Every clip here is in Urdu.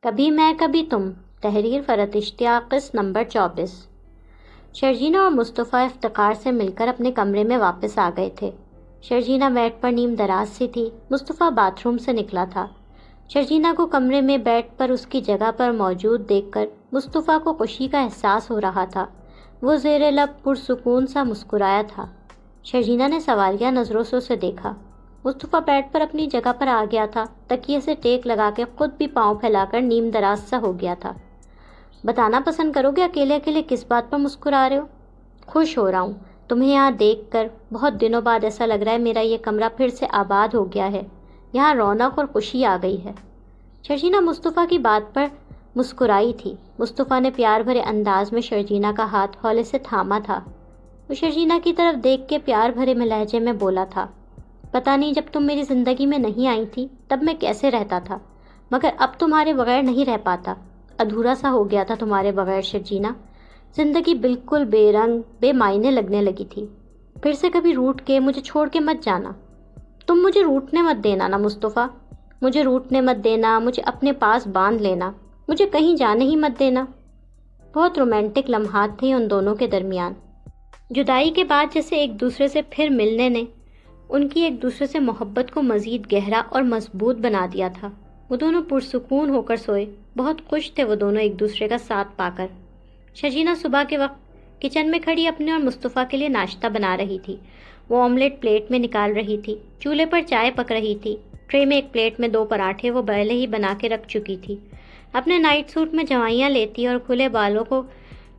کبھی میں کبھی تم، تحریر فرحت اشتیاق، قسط نمبر 24۔ شرجینا اور مصطفیٰ افتخار سے مل کر اپنے کمرے میں واپس آ گئے تھے۔ شرجینا بیڈ پر نیم دراز سی تھی، مصطفیٰ باتھ روم سے نکلا تھا۔ شرجینا کو کمرے میں بیڈ پر اس کی جگہ پر موجود دیکھ کر مصطفیٰ کو خوشی کا احساس ہو رہا تھا۔ وہ زیر لب پرسکون سا مسکرایا تھا۔ شرجینا نے سوالیہ نظروں سے اسے دیکھا۔ مصطفیٰ بیڈ پر اپنی جگہ پر آ گیا تھا، تکیے سے ٹیک لگا کے خود بھی پاؤں پھیلا کر نیم دراز سا ہو گیا تھا۔ بتانا پسند کرو گے اکیلے اکیلے کس بات پر مسکرا رہے ہو؟ خوش ہو رہا ہوں تمہیں یہاں دیکھ کر، بہت دنوں بعد ایسا لگ رہا ہے میرا یہ کمرہ پھر سے آباد ہو گیا ہے، یہاں رونق اور خوشی آ گئی ہے۔ شرجینا مصطفیٰ کی بات پر مسکرائی تھی۔ مصطفیٰ نے پیار بھرے انداز میں شرجینا کا ہاتھ ہولے سے تھاما تھا۔ وہ شرجینا کی طرف دیکھ کے پیار بھرے لہجے میں بولا تھا، پتہ نہیں جب تم میری زندگی میں نہیں آئی تھی تب میں کیسے رہتا تھا، مگر اب تمہارے بغیر نہیں رہ پاتا، ادھورا سا ہو گیا تھا تمہارے بغیر شرجینا۔ زندگی بالکل بے رنگ بے معنی لگنے لگی تھی۔ پھر سے کبھی روٹ کے مجھے چھوڑ کے مت جانا۔ تم مجھے روٹنے مت دینا نا مصطفیٰ، مجھے روٹنے مت دینا، مجھے اپنے پاس باندھ لینا، مجھے کہیں جانے ہی مت دینا۔ بہت رومانٹک لمحات تھے ان دونوں کے درمیان۔ جدائی کے بعد جیسے ایک دوسرے سے پھر ملنے نے ان کی ایک دوسرے سے محبت کو مزید گہرا اور مضبوط بنا دیا تھا۔ وہ دونوں پرسکون ہو کر سوئے، بہت خوش تھے وہ دونوں ایک دوسرے کا ساتھ پا کر۔ شرجینا صبح کے وقت کچن میں کھڑی اپنے اور مصطفیٰ کے لیے ناشتہ بنا رہی تھی۔ وہ آملیٹ پلیٹ میں نکال رہی تھی، چولہے پر چائے پک رہی تھی، ٹرے میں ایک پلیٹ میں 2 پراٹھے وہ پہلے ہی بنا کے رکھ چکی تھی۔ اپنے نائٹ سوٹ میں جوائیاں لیتی اور کھلے بالوں کو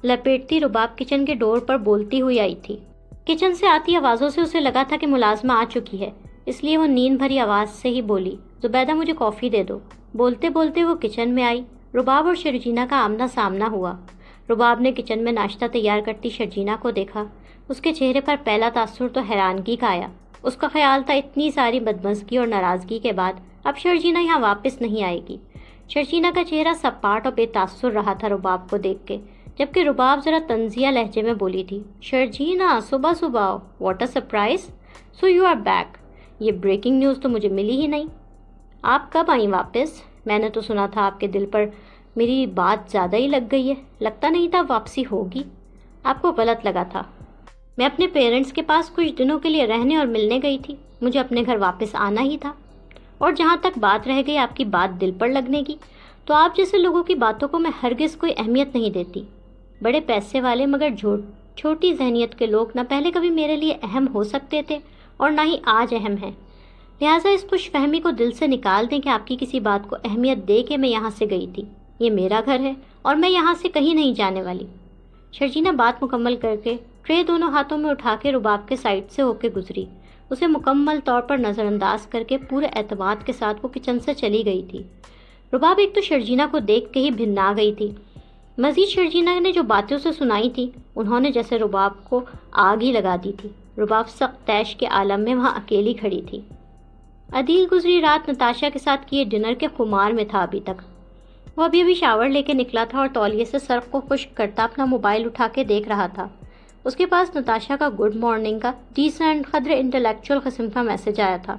لپیٹتی رباب کچن کے ڈور پر بولتی ہوئی آئی تھی۔ کچن سے آتی آوازوں سے اسے لگا تھا کہ ملازمہ آ چکی ہے، اس لیے وہ نیند بھری آواز سے ہی بولی، زبیدہ مجھے کافی دے دو۔ بولتے بولتے وہ کچن میں آئی۔ رباب اور شرجینا کا آمنا سامنا ہوا۔ رباب نے کچن میں ناشتہ تیار کرتی شرجینا کو دیکھا۔ اس کے چہرے پر پہلا تاثر تو حیرانگی کا آیا۔ اس کا خیال تھا اتنی ساری بدمزگی اور ناراضگی کے بعد اب شرجینا یہاں واپس نہیں آئے گی۔ شرجینا کا چہرہ سپاٹ اور بے تاثر رہا تھا رباب کو دیکھ کے، جبکہ رباب ذرا طنزیہ لہجے میں بولی تھی، شرجینا صبح صبح، what a surprise, so you are back, یہ بریکنگ نیوز تو مجھے ملی ہی نہیں۔ آپ کب آئیں واپس؟ میں نے تو سنا تھا آپ کے دل پر میری بات زیادہ ہی لگ گئی ہے، لگتا نہیں تھا واپسی ہوگی۔ آپ کو غلط لگا تھا، میں اپنے پیرنٹس کے پاس کچھ دنوں کے لیے رہنے اور ملنے گئی تھی، مجھے اپنے گھر واپس آنا ہی تھا۔ اور جہاں تک بات رہ گئی آپ کی بات دل پر لگنے کی، تو آپ جیسے لوگوں کی باتوں کو میں ہرگز کوئی اہمیت نہیں دیتی۔ بڑے پیسے والے مگر چھوٹی ذہنیت کے لوگ نہ پہلے کبھی میرے لیے اہم ہو سکتے تھے اور نہ ہی آج اہم ہیں، لہٰذا اس خوش فہمی کو دل سے نکال دیں کہ آپ کی کسی بات کو اہمیت دے کے میں یہاں سے گئی تھی۔ یہ میرا گھر ہے اور میں یہاں سے کہیں نہیں جانے والی۔ شرجینا بات مکمل کر کے ٹرے دونوں ہاتھوں میں اٹھا کے رباب کے سائڈ سے ہو کے گزری، اسے مکمل طور پر نظر انداز کر کے پورے اعتماد کے ساتھ وہ کچن سے چلی گئی تھی۔ رباب ایک تو شرجینا کو دیکھ کے ہی بھنا گئی تھی، مزید شرجینا نے جو باتیں اسے سنائی تھی انہوں نے جیسے رباب کو آگ ہی لگا دی تھی۔ رباب سخت تیش کے عالم میں وہاں اکیلی کھڑی تھی۔ عدیل گزری رات نتاشا کے ساتھ کیے ڈنر کے خمار میں تھا ابھی تک۔ وہ ابھی شاور لے کے نکلا تھا اور تولیے سے سر کو خشک کرتا اپنا موبائل اٹھا کے دیکھ رہا تھا۔ اس کے پاس نتاشا کا گڈ مارننگ کا ڈیسنٹ قدر انٹلیکچوئل قسم کا میسج آیا تھا،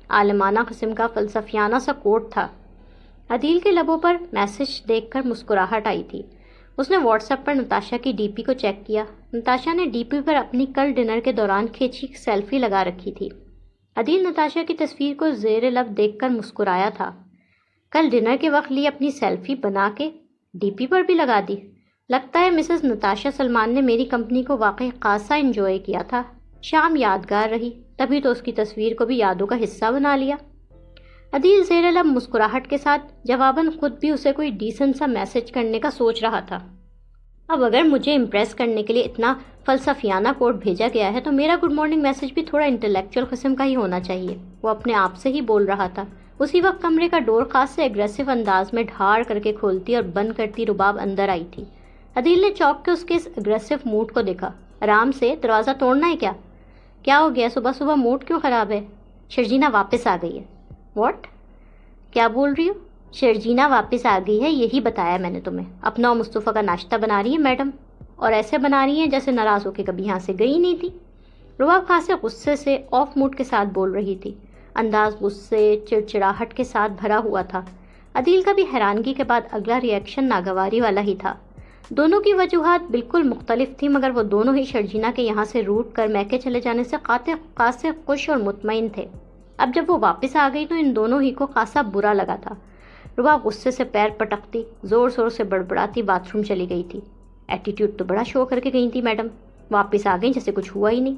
عالمانہ قسم کا فلسفیانہ سا کوٹ تھا۔ عدیل کے لبوں پر میسج دیکھ کر مسکراہٹ آئی تھی۔ اس نے واٹس ایپ پر نتاشا کی ڈی پی کو چیک کیا۔ نتاشا نے ڈی پی پر اپنی کل ڈنر کے دوران کھینچی سیلفی لگا رکھی تھی۔ عدیل نتاشا کی تصویر کو زیر لب دیکھ کر مسکرایا تھا۔ کل ڈنر کے وقت لی اپنی سیلفی بنا کے ڈی پی پر بھی لگا دی۔ لگتا ہے مسز نتاشا سلمان نے میری کمپنی کو واقعی خاصا انجوائے کیا تھا، شام یادگار رہی، تبھی تو اس کی تصویر کو بھی یادوں کا حصہ بنا لیا۔ عدیل زیر لب مسکراہٹ کے ساتھ جواباً خود بھی اسے کوئی ڈیسنٹ سا میسج کرنے کا سوچ رہا تھا۔ اب اگر مجھے امپریس کرنے کے لیے اتنا فلسفیانہ کوٹ بھیجا گیا ہے تو میرا گڈ مارننگ میسج بھی تھوڑا انٹلیکچوئل قسم کا ہی ہونا چاہیے، وہ اپنے آپ سے ہی بول رہا تھا۔ اسی وقت کمرے کا ڈور خاص سے اگریسو انداز میں ڈھاڑ کر کے کھولتی اور بند کرتی رباب اندر آئی تھی۔ عدیل نے چوک کے اس کے اس اگریسو موڈ کو دیکھا۔ آرام سے، دروازہ توڑنا ہے کیا؟ کیا ہو گیا، صبح صبح موڈ کیوں خراب ہے؟ شرجینا واپس آ گئی ہے۔ واٹ؟ کیا بول رہی ہو؟ شرجینا واپس آ گئی ہے، یہی بتایا میں نے تمہیں۔ اپنا اور مصطفیٰ کا ناشتہ بنا رہی ہیں میڈم، اور ایسے بنا رہی ہیں جیسے ناراض ہو کے کبھی یہاں سے گئی نہیں تھی۔ رباب خاصے غصے سے آف موڈ کے ساتھ بول رہی تھی۔ انداز غصے چڑچڑاہٹ کے ساتھ بھرا ہوا تھا۔ عدیل کا بھی حیرانگی کے بعد اگلا ریئیکشن ناگواری والا ہی تھا۔ دونوں کی وجوہات بالکل مختلف تھیں، مگر وہ دونوں ہی شرجینا کے یہاں سے روٹ کر میکے چلے جانے سے خاصے خوش اور مطمئن تھے۔ اب جب وہ واپس آ گئی تو ان دونوں ہی کو خاصا برا لگا تھا۔ رباب غصے سے پیر پٹکتی، زور زور سے بڑبڑاتی باتھ روم چلی گئی تھی۔ ایٹیٹیوڈ تو بڑا شو کر کے گئی تھی میڈم، واپس آ گئی جیسے کچھ ہوا ہی نہیں۔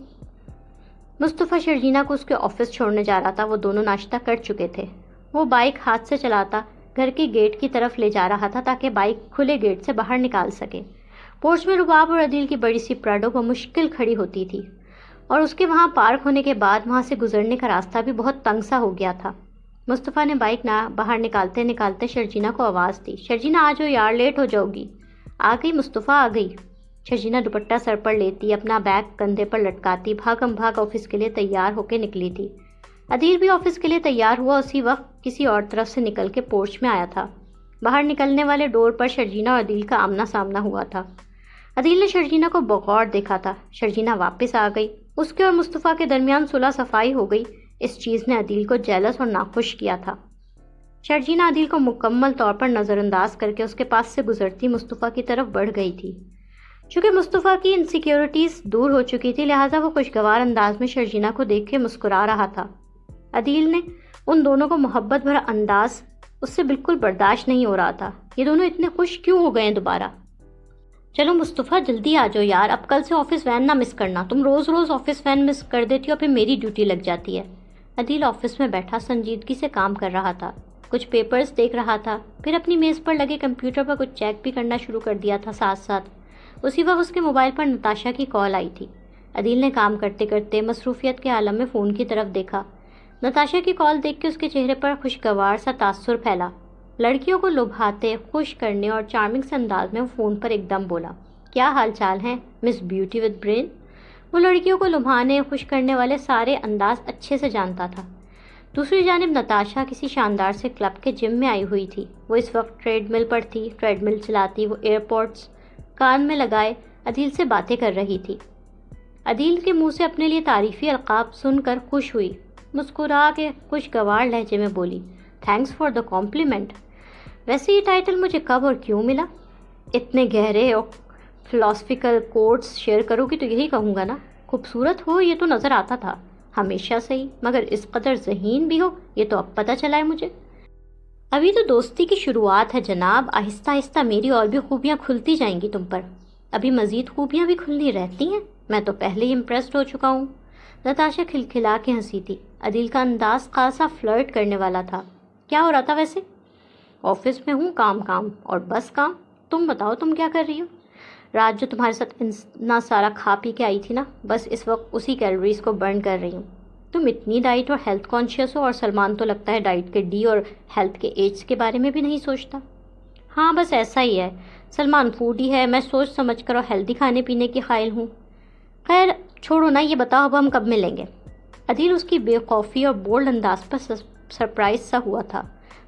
مصطفیٰ شرجینا کو اس کے آفس چھوڑنے جا رہا تھا۔ وہ دونوں ناشتہ کر چکے تھے۔ وہ بائک ہاتھ سے چلاتا گھر کے گیٹ کی طرف لے جا رہا تھا تاکہ بائک کھلے گیٹ سے باہر نکال سکے۔ پورچ میں رباب اور عدیل کی بڑی سی پراڈو بمشکل کھڑی ہوتی تھی، اور اس کے وہاں پارک ہونے کے بعد وہاں سے گزرنے کا راستہ بھی بہت تنگ سا ہو گیا تھا۔ مصطفیٰ نے بائک باہر نکالتے نکالتے شرجینا کو آواز دی، شرجینا آ جاؤ یار، لیٹ ہو جاؤ گی۔ آ گئی مصطفیٰ، آ گئی۔ شرجینا دوپٹہ سر پر لیتی، اپنا بیگ کندھے پر لٹکاتی بھاگم بھاگ آفس کے لیے تیار ہو کے نکلی تھی۔ عدیل بھی آفس کے لیے تیار ہوا، اسی وقت کسی اور طرف سے نکل کے پورچ میں آیا تھا۔ باہر نکلنے والے ڈور پر شرجینا اور عدیل کا آمنا سامنا ہوا تھا۔ عدیل نے شرجینا کو بغور دیکھا تھا۔ شرجینا واپس آ گئی، اس کے اور مصطفیٰ کے درمیان صلح صفائی ہو گئی۔ اس چیز نے عدیل کو جیلس اور ناخوش کیا تھا۔ شرجینا عدیل کو مکمل طور پر نظر انداز کر کے اس کے پاس سے گزرتی مصطفیٰ کی طرف بڑھ گئی تھی۔ چونکہ مصطفیٰ کی انسیکیورٹیز دور ہو چکی تھی، لہٰذا وہ خوشگوار انداز میں شرجینا کو دیکھ کے مسکرا رہا تھا۔ عدیل نے ان دونوں کو محبت بھرا انداز اس سے بالکل برداشت نہیں ہو رہا تھا۔ یہ دونوں اتنے خوش کیوں ہو گئے ہیں دوبارہ؟ چلو مصطفیٰ جلدی آ جاؤ یار، اب کل سے آفس وین نہ مس کرنا، تم روز روز آفس وین مس کر دیتی ہو، پھر میری ڈیوٹی لگ جاتی ہے۔ عدیل آفس میں بیٹھا سنجیدگی سے کام کر رہا تھا، کچھ پیپرز دیکھ رہا تھا، پھر اپنی میز پر لگے کمپیوٹر پر کچھ چیک بھی کرنا شروع کر دیا تھا ساتھ ساتھ۔ اسی وقت اس کے موبائل پر نتاشا کی کال آئی تھی۔ عدیل نے کام کرتے کرتے مصروفیت کے عالم میں فون کی طرف دیکھا۔ نتاشا کی کال دیکھ کے اس کے چہرے پر خوشگوار سا تاثر پھیلا۔ لڑکیوں کو لبھاتے، خوش کرنے اور چارمنگ سے انداز میں وہ فون پر ایک دم بولا، کیا حال چال ہیں مس بیوٹی ود برین؟ وہ لڑکیوں کو لبھانے، خوش کرنے والے سارے انداز اچھے سے جانتا تھا۔ دوسری جانب نتاشا کسی شاندار سے کلب کے جم میں آئی ہوئی تھی۔ وہ اس وقت ٹریڈ مل پر تھی، ٹریڈ مل چلاتی وہ ایئرپورٹس کان میں لگائے عدیل سے باتیں کر رہی تھی۔ عدیل کے منہ سے اپنے لیے تعریفی القاب سن کر خوش ہوئی، مسکرا کے خوشگوار لہجے میں بولی، تھینکس فار دا کمپلیمنٹ۔ ویسے یہ ٹائٹل مجھے کب اور کیوں ملا؟ اتنے گہرے اور فلاسفیکل کوٹس شیئر کرو گی تو یہی کہوں گا نا، خوبصورت ہو یہ تو نظر آتا تھا ہمیشہ سے ہی، مگر اس قدر ذہین بھی ہو یہ تو اب پتہ چلا ہے مجھے۔ ابھی تو دوستی کی شروعات ہے جناب، آہستہ آہستہ میری اور بھی خوبیاں کھلتی جائیں گی تم پر، ابھی مزید خوبیاں بھی کھلنی رہتی ہیں، میں تو پہلے ہی امپریسڈ ہو چکا ہوں۔ نتاشا کھلکھلا کے ہنسی تھی۔ عدیل کا انداز خاصا فلرٹ کرنے والا تھا۔ کیا ہو رہا تھا ویسے؟ آفس میں ہوں، کام اور بس کام۔ تم بتاؤ تم کیا کر رہی ہو؟ رات جو تمہارے ساتھ اتنا سارا کھا پی کے آئی تھی نا، بس اس وقت اسی کیلوریز کو برن کر رہی ہوں۔ تم اتنی ڈائٹ اور ہیلتھ کانشیس ہو، اور سلمان تو لگتا ہے ڈائٹ کے ڈی اور ہیلتھ کے ایچ کے بارے میں بھی نہیں سوچتا۔ ہاں بس ایسا ہی ہے، سلمان فوڈی ہے، میں سوچ سمجھ کر اور ہیلتھی کھانے پینے کی قائل ہوں۔ خیر چھوڑو نا، یہ بتاؤ اب ہم کب ملیں گے؟ عدیل اس کی بے خوفی اور بولڈ انداز پر سرپرائز سا ہوا تھا،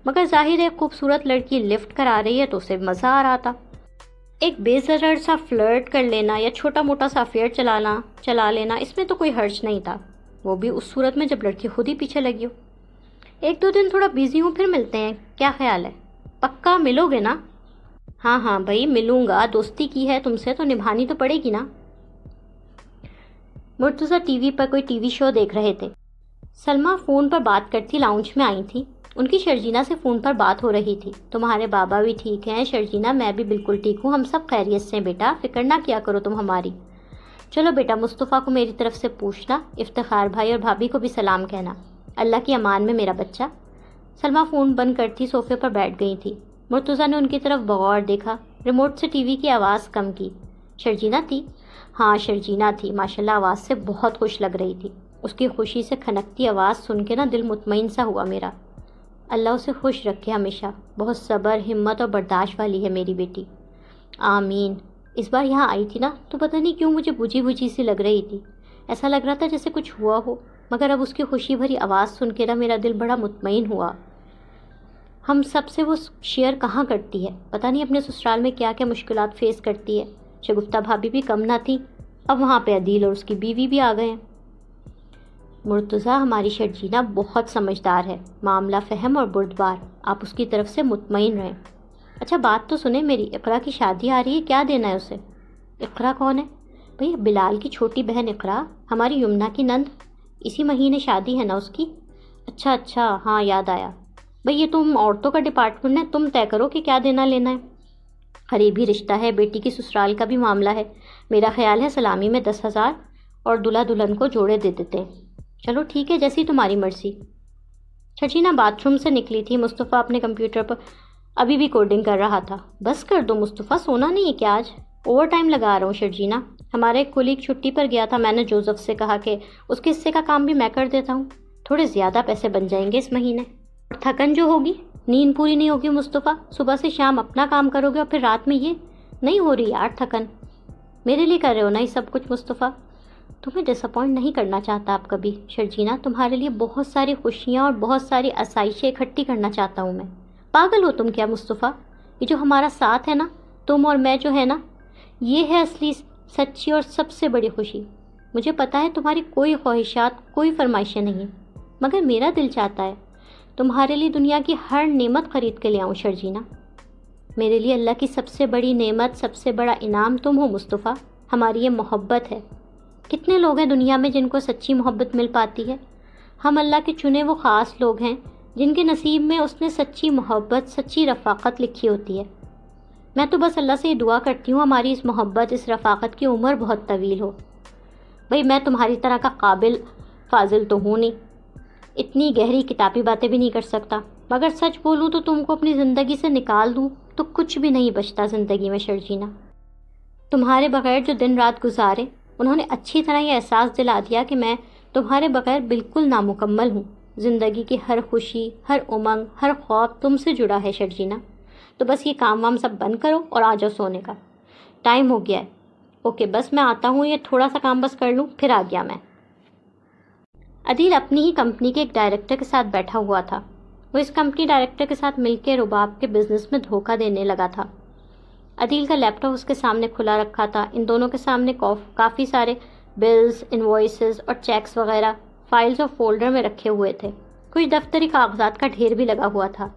مگر ظاہر ہے خوبصورت لڑکی لفٹ کر آ رہی ہے تو اسے مزہ آ رہا تھا۔ ایک بے ضرر سا فلرٹ کر لینا یا چھوٹا موٹا سا افیئر چلا لینا، اس میں تو کوئی حرج نہیں تھا، وہ بھی اس صورت میں جب لڑکی خود ہی پیچھے لگی ہو۔ ایک دو دن تھوڑا بیزی ہوں، پھر ملتے ہیں، کیا خیال ہے؟ پکا ملو گے نا؟ ہاں بھائی ملوں گا، دوستی کی ہے تم سے تو نبھانی تو پڑے گی نا۔ مرتضیٰ ٹی وی پر کوئی ٹی وی شو دیکھ رہے تھے۔ سلمہ فون پر بات کرتی لاؤنج میں آئی تھی، ان کی شرجینا سے فون پر بات ہو رہی تھی۔ تمہارے بابا بھی ٹھیک ہیں شرجینا؟ میں بھی بالکل ٹھیک ہوں، ہم سب خیریت سے ہیں بیٹا، فکر نہ کیا کرو تم ہماری۔ چلو بیٹا مصطفیٰ کو میری طرف سے پوچھنا، افتخار بھائی اور بھابھی کو بھی سلام کہنا، اللہ کی امان میں میرا بچہ۔ سلمہ فون بند کرتی صوفے پر بیٹھ گئی تھی۔ مرتضیٰ نے ان کی طرف بغور دیکھا، ریموٹ سے ٹی وی کی آواز کم کی۔ شرجینا تھی؟ ہاں شرجینا تھی، ماشاءاللہ آواز سے بہت خوش لگ رہی تھی۔ اس کی خوشی سے کھنکتی آواز سن کے نا دل مطمئن سا ہوا میرا۔ اللہ اسے خوش رکھے ہمیشہ، بہت صبر، ہمت اور برداشت والی ہے میری بیٹی۔ آمین۔ اس بار یہاں آئی تھی نا تو پتہ نہیں کیوں مجھے بجھی سی لگ رہی تھی، ایسا لگ رہا تھا جیسے کچھ ہوا ہو، مگر اب اس کی خوشی بھری آواز سن کے نا میرا دل بڑا مطمئن ہوا۔ ہم سب سے وہ شیئر کہاں کرتی ہے، پتہ نہیں اپنے سسرال میں کیا کیا مشکلات فیس کرتی ہے۔ شگفتہ بھابھی بھی کم نہ تھی، اب وہاں پہ عدیل اور اس کی بیوی بھی آ گئے ہیں۔ مرتضیٰ ہماری شرجینا بہت سمجھدار ہے، معاملہ فہم اور بردبار، آپ اس کی طرف سے مطمئن رہیں۔ اچھا بات تو سنیں میری، اقرا کی شادی آ رہی ہے، کیا دینا ہے اسے؟ اقرا کون ہے؟ بھئی بلال کی چھوٹی بہن اقرا، ہماری یمنا کی نند، اسی مہینے شادی ہے نا اس کی۔ اچھا ہاں یاد آیا۔ بھئی یہ تم عورتوں کا ڈپارٹمنٹ ہے، تم طے کرو کہ کیا دینا لینا ہے۔ قریبی رشتہ ہے، بیٹی کی سسرال کا بھی معاملہ ہے، میرا خیال ہے سلامی میں 10,000 اور دلہا دلہن کو جوڑے دے دیتے ہیں۔ چلو ٹھیک ہے، جیسی تمہاری مرضی۔ شرجینا باتھ روم سے نکلی تھی، مصطفیٰ اپنے کمپیوٹر پر ابھی بھی کوڈنگ کر رہا تھا۔ بس کر دو مصطفیٰ، سونا نہیں ہے کیا آج؟ اوور ٹائم لگا رہا ہوں شرجینا، ہمارا ایک کولیگ چھٹی پر گیا تھا، میں نے جوزف سے کہا کہ اس کے حصے کا کام بھی میں کر دیتا ہوں، تھوڑے زیادہ پیسے بن جائیں گے اس مہینے۔ اور تھکن جو ہوگی، نیند پوری نہیں ہوگی مصطفیٰ، صبح سے شام اپنا کام کرو گے اور پھر رات میں یہ نہیں ہو رہی یار تھکن۔ میرے لیے کر رہے ہو نا یہ سب کچھ مصطفیٰ، تمہیں ڈس اپوائنٹ نہیں کرنا چاہتا آپ کبھی شرجینا، تمہارے لیے بہت ساری خوشیاں اور بہت ساری آسائشیں اکٹھی کرنا چاہتا ہوں میں۔ پاگل ہو تم کیا مصطفیٰ؟ یہ جو ہمارا ساتھ ہے نا، تم اور میں جو ہے نا، یہ ہے اصلی سچی اور سب سے بڑی خوشی۔ مجھے پتا ہے تمہاری کوئی خواہشات، کوئی فرمائشیں نہیں، مگر میرا دل چاہتا ہے تمہارے لیے دنیا کی ہر نعمت خرید کے لے آؤں شرجینا۔ میرے لیے اللہ کی سب سے بڑی نعمت، سب سے بڑا انعام تم ہو مصطفیٰ، ہماری یہ محبت ہے۔ کتنے لوگ ہیں دنیا میں جن کو سچی محبت مل پاتی ہے؟ ہم اللہ کے چنے وہ خاص لوگ ہیں جن کے نصیب میں اس نے سچی محبت، سچی رفاقت لکھی ہوتی ہے۔ میں تو بس اللہ سے یہ دعا کرتی ہوں ہماری اس محبت، اس رفاقت کی عمر بہت طویل ہو۔ بھئی میں تمہاری طرح کا قابل فاضل تو ہوں نہیں، اتنی گہری کتابی باتیں بھی نہیں کر سکتا، مگر سچ بولوں تو تم کو اپنی زندگی سے نکال دوں تو کچھ بھی نہیں بچتا زندگی میں شرجینا۔ تمہارے بغیر جو دن رات گزارے، انہوں نے اچھی طرح یہ احساس دلا دیا کہ میں تمہارے بغیر بالکل نامکمل ہوں۔ زندگی کی ہر خوشی، ہر امنگ، ہر خوف تم سے جڑا ہے شرجینا۔ تو بس یہ کام وام سب بند کرو اور آ جاؤ سونے کا ٹائم ہو گیا ہے۔ اوکے بس میں آتا ہوں، یہ تھوڑا سا کام بس کر لوں پھر آ گیا میں۔ عدیل اپنی ہی کمپنی کے ایک ڈائریکٹر کے ساتھ بیٹھا ہوا تھا، وہ اس کمپنی ڈائریکٹر کے ساتھ مل کے رباب کے بزنس میں دھوکہ دینے لگا تھا۔ عدیل کا لیپ ٹاپ اس کے سامنے کھلا رکھا تھا، ان دونوں کے سامنے کافی سارے بلز، انوائسز اور چیکس وغیرہ فائلز اور فولڈر میں رکھے ہوئے تھے، کچھ دفتری کاغذات کا ڈھیر بھی لگا ہوا تھا۔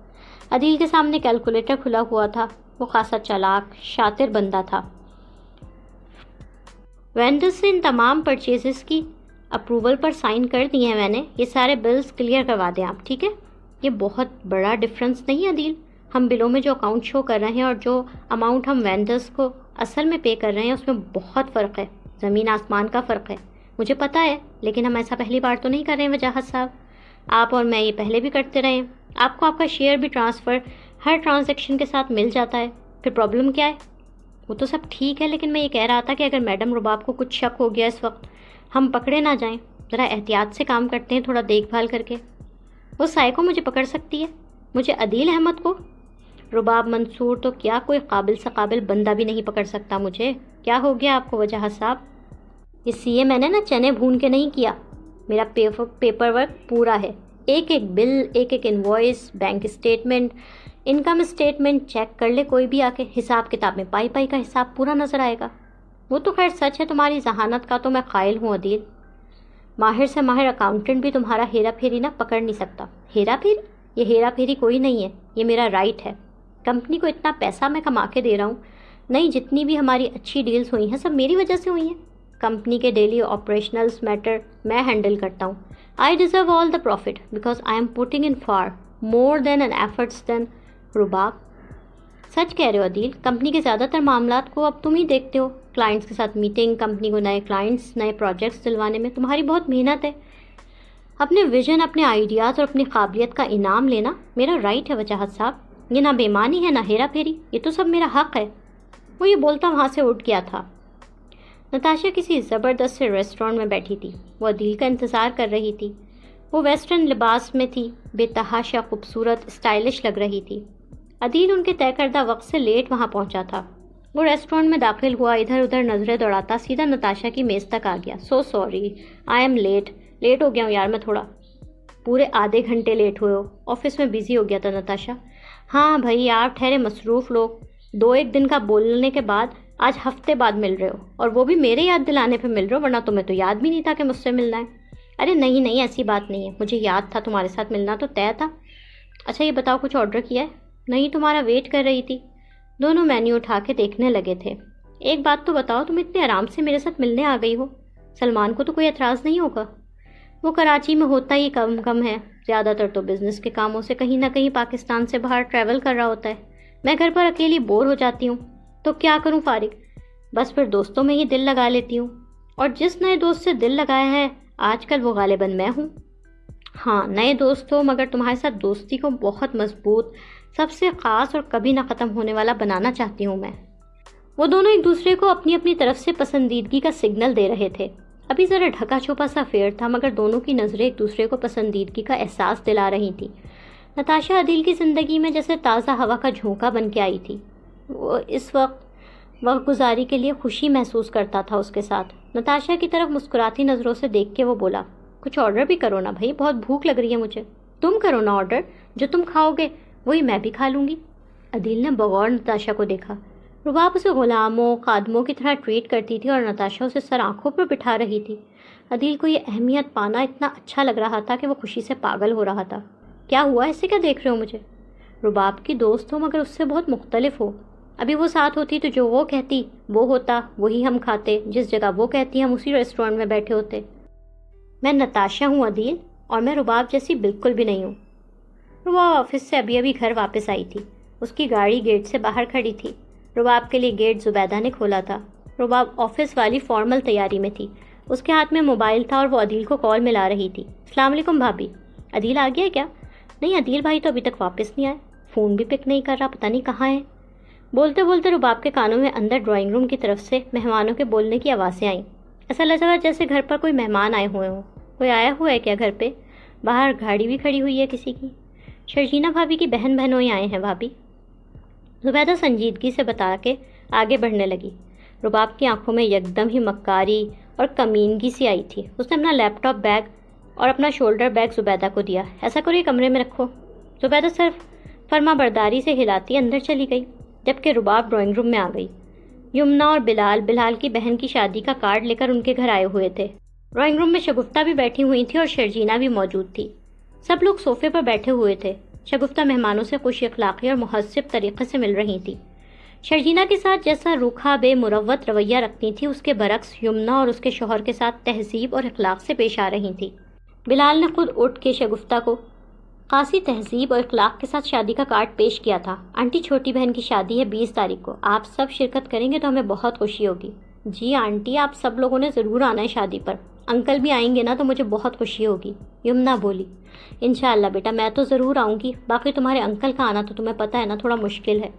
عدیل کے سامنے کیلکولیٹر کھلا ہوا تھا، وہ خاصا چالاک، شاطر بندہ تھا۔ وینڈر سے ان تمام پرچیزز کی اپروول پر سائن کر دیے ہیں میں نے، یہ سارے بلز کلیئر کروا دیں آپ، ٹھیک ہے؟ یہ بہت بڑا ڈفرنس نہیں ہے عدیل، ہم بلوں میں جو اکاؤنٹ شو کر رہے ہیں اور جو اماؤنٹ ہم وینڈرز کو اصل میں پے کر رہے ہیں اس میں بہت فرق ہے، زمین آسمان کا فرق ہے، مجھے پتہ ہے، لیکن ہم ایسا پہلی بار تو نہیں کر رہے ہیں وجاہت صاحب، آپ اور میں یہ پہلے بھی کرتے رہے ہیں، آپ کو آپ کا شیئر بھی ٹرانسفر ہر ٹرانزیکشن کے ساتھ مل جاتا ہے، پھر پرابلم کیا ہے؟ وہ تو سب ٹھیک ہے، لیکن میں یہ کہہ رہا تھا کہ اگر میڈم رباب کو کچھ شک ہو گیا اس وقت، ہم پکڑے نہ جائیں، ذرا احتیاط سے کام کرتے ہیں، تھوڑا دیکھ بھال کر کے۔ وہ سائے کو مجھے پکڑ سکتی ہے، مجھے عدیل احمد کو؟ رباب منصور تو کیا کوئی قابل سے قابل بندہ بھی نہیں پکڑ سکتا مجھے۔ کیا ہو گیا آپ کو وجاہت صاحب؟ اس لیے میں نے نا چنے بھون کے نہیں کیا، میرا پیپر ورک پورا ہے، ایک ایک بل، ایک ایک invoice, bank statement, income statement check کر لے کوئی بھی آ کے، حساب کتاب میں پائی پائی کا حساب پورا نظر آئے گا۔ وہ تو خیر سچ ہے، تمہاری ذہانت کا تو میں قائل ہوں عدیل، ماہر سے ماہر اکاؤنٹنٹ بھی تمہارا ہیرا پھیری نہ پکڑ نہیں سکتا۔ ہیرا پھیری؟ یہ ہیرا پھیری کوئی نہیں ہے، یہ میرا رائٹ ہے، کمپنی کو اتنا پیسہ میں کما کے دے رہا ہوں، نہیں جتنی بھی ہماری اچھی ڈیلز ہوئی ہیں سب میری وجہ سے ہوئی ہیں، کمپنی کے ڈیلی آپریشنلز میٹر میں ہینڈل کرتا ہوں۔ I deserve all the profit because I am putting in far more than an efforts than Rabab. سچ کہہ رہے ہو عدیل، کمپنی کے زیادہ تر معاملات کو اب تم ہی دیکھتے ہو، کلائنٹس کے ساتھ میٹنگ، کمپنی کو نئے کلائنٹس، نئے پروجیکٹس دلوانے میں تمہاری بہت محنت ہے۔ اپنے ویژن، اپنے آئیڈیاز اور اپنی قابلیت کا انعام لینا میرا رائٹ ہے وجاہت صاحب، یہ نہ بےمانی ہے نہ ہیرا پھیری، یہ تو سب میرا حق ہے۔ وہ یہ بولتا وہاں سے اٹھ گیا تھا۔ نتاشا کسی زبردست سے ریسٹورینٹ میں بیٹھی تھی، وہ عدیل کا انتظار کر رہی تھی۔ وہ ویسٹرن لباس میں تھی، بے تحاشا خوبصورت، اسٹائلش لگ رہی تھی۔ عدیل ان کے طے کردہ وقت سے لیٹ وہاں پہنچا تھا۔ وہ ریسٹورینٹ میں داخل ہوا، ادھر ادھر نظریں دوڑاتا سیدھا نتاشا کی میز تک آ گیا۔ So sorry, I am late ہو گیا ہوں یار، میں تھوڑا پورے آدھے گھنٹے لیٹ ہوئے ہو، آفس میں بیزی ہو گیا تھا نتاشا۔ ہاں بھائی آپ ٹھہرے مصروف لوگ، 2-1 دن کا بولنے کے بعد آج ہفتے بعد مل رہے ہو، اور وہ بھی میرے یاد دلانے پہ مل رہے ہو، ورنہ تمہیں تو یاد بھی نہیں تھا کہ مجھ سے ملنا ہے۔ ارے نہیں نہیں، ایسی بات نہیں ہے، مجھے یاد تھا تمہارے ساتھ ملنا تو طے تھا۔ اچھا یہ بتاؤ کچھ آرڈر کیا ہے؟ نہیں، تمہارا ویٹ کر رہی تھی۔ دونوں مینیو اٹھا کے دیکھنے لگے تھے۔ ایک بات تو بتاؤ، تم اتنے آرام سے میرے ساتھ ملنے آ گئی ہو، سلمان کو تو کوئی اعتراض نہیں ہوگا؟ وہ کراچی میں ہوتا ہی کم کم ہے، زیادہ تر تو بزنس کے کاموں سے کہیں نہ کہیں پاکستان سے باہر ٹریول کر رہا ہوتا ہے۔ میں گھر پر اکیلی بور ہو جاتی ہوں، تو کیا کروں فارغ، بس پھر دوستوں میں ہی دل لگا لیتی ہوں، اور جس نئے دوست سے دل لگایا ہے آج کل وہ غالباً میں ہوں۔ ہاں نئے دوست ہو، مگر تمہارے ساتھ دوستی کو بہت مضبوط، سب سے خاص اور کبھی نہ ختم ہونے والا بنانا چاہتی ہوں میں۔ وہ دونوں ایک دوسرے کو اپنی اپنی طرف سے پسندیدگی کا سگنل دے رہے تھے۔ ابھی ذرا ڈھکا چھپا سا افیئر تھا، مگر دونوں کی نظریں ایک دوسرے کو پسندیدگی کا احساس دلا رہی تھیں۔ نتاشا عدیل کی زندگی میں جیسے تازہ ہوا کا جھونکا بن کے آئی تھی۔ وہ اس وقت گزاری کے لیے خوشی محسوس کرتا تھا اس کے ساتھ۔ نتاشا کی طرف مسکراتی نظروں سے دیکھ کے وہ بولا، کچھ آرڈر بھی کرو نا بھائی، بہت بھوک لگ رہی ہے مجھے۔ تم کرو نا آرڈر، جو تم کھاؤ گے وہی میں بھی کھا لوں گی۔ عدیل نے بغور نتاشا کو دیکھا۔ رباب اسے غلاموں خادموں کی طرح ٹریٹ کرتی تھی اور نتاشا اسے سر آنکھوں پر بٹھا رہی تھی۔ عدیل کو یہ اہمیت پانا اتنا اچھا لگ رہا تھا کہ وہ خوشی سے پاگل ہو رہا تھا۔ کیا ہوا، ایسے کیا دیکھ رہے ہو مجھے؟ رباب کی دوست ہو مگر اس سے بہت مختلف ہو۔ ابھی وہ ساتھ ہوتی تو جو وہ کہتی وہ ہوتا، وہی ہم کھاتے، جس جگہ وہ کہتی ہم اسی ریسٹورینٹ میں بیٹھے ہوتے۔ میں نتاشا ہوں عدیل، اور میں رباب جیسی بالکل بھی نہیں ہوں۔ رباب آفس سے ابھی ابھی گھر واپس آئی تھی۔ اس کی گاڑی گیٹ سے باہر کھڑی تھی۔ رباب کے لیے گیٹ زبیدہ نے کھولا تھا۔ رباب آفس والی فارمل تیاری میں تھی۔ اس کے ہاتھ میں موبائل تھا اور وہ عدیل کو کال ملا رہی تھی۔ السلام علیکم بھابھی۔ عدیل آ گیا کیا؟ نہیں، عدیل بھائی تو ابھی تک واپس نہیں آئے، فون بھی پک نہیں کر رہا، پتہ نہیں کہاں ہے۔ بولتے بولتے رباب کے کانوں میں اندر ڈرائنگ روم کی طرف سے مہمانوں کے بولنے کی آوازیں آئیں۔ ایسا لگ رہا جیسے گھر پر کوئی مہمان آئے ہوئے ہوں۔ کوئی آیا ہوا ہے کیا گھر پہ؟ باہر گاڑی بھی کھڑی ہوئی ہے کسی کی۔ شرجینہ بھابھی کی بہن بہنوئی آئے ہیں بھابھی، زبیدہ سنجیدگی سے بتا کے آگے بڑھنے لگی۔ رباب کی آنکھوں میں یکدم ہی مکاری اور کمینگی سی آئی تھی۔ اس نے اپنا لیپ ٹاپ بیگ اور اپنا شولڈر بیگ زبیدہ کو دیا۔ ایسا کرو یہ کمرے میں رکھو۔ زبیدہ صرف فرما برداری سے ہلاتی اندر چلی گئی، جبکہ رباب ڈرائنگ روم میں آ گئی۔ یمنا اور بلال کی بہن کی شادی کا کارڈ لے کر ان کے گھر آئے ہوئے تھے۔ ڈرائنگ روم میں شگفتہ بھی بیٹھی ہوئی تھی اور شرجینہ بھی موجود تھی۔ سب لوگ صوفے پر بیٹھے ہوئے تھے۔ شگفتہ مہمانوں سے خوش اخلاقی اور مہذب طریقے سے مل رہی تھی۔ شرجینہ کے ساتھ جیسا روکھا بے مروت رویہ رکھتی تھی، اس کے برعکس یمنا اور اس کے شوہر کے ساتھ تہذیب اور اخلاق سے پیش آ رہی تھی۔ بلال نے خود اٹھ کے شگفتہ کو خاصی تہذیب اور اخلاق کے ساتھ شادی کا کارڈ پیش کیا تھا۔ آنٹی چھوٹی بہن کی شادی ہے 20 تاریخ کو، آپ سب شرکت کریں گے تو ہمیں بہت خوشی ہوگی۔ جی آنٹی، آپ سب لوگوں نے ضرور آنا ہے شادی پر، انکل بھی آئیں گے نا تو مجھے بہت خوشی ہوگی، یمنا بولی۔ انشاءاللہ بیٹا، میں تو ضرور آؤں گی، باقی تمہارے انکل کا آنا تو تمہیں پتہ ہے نا تھوڑا مشکل ہے۔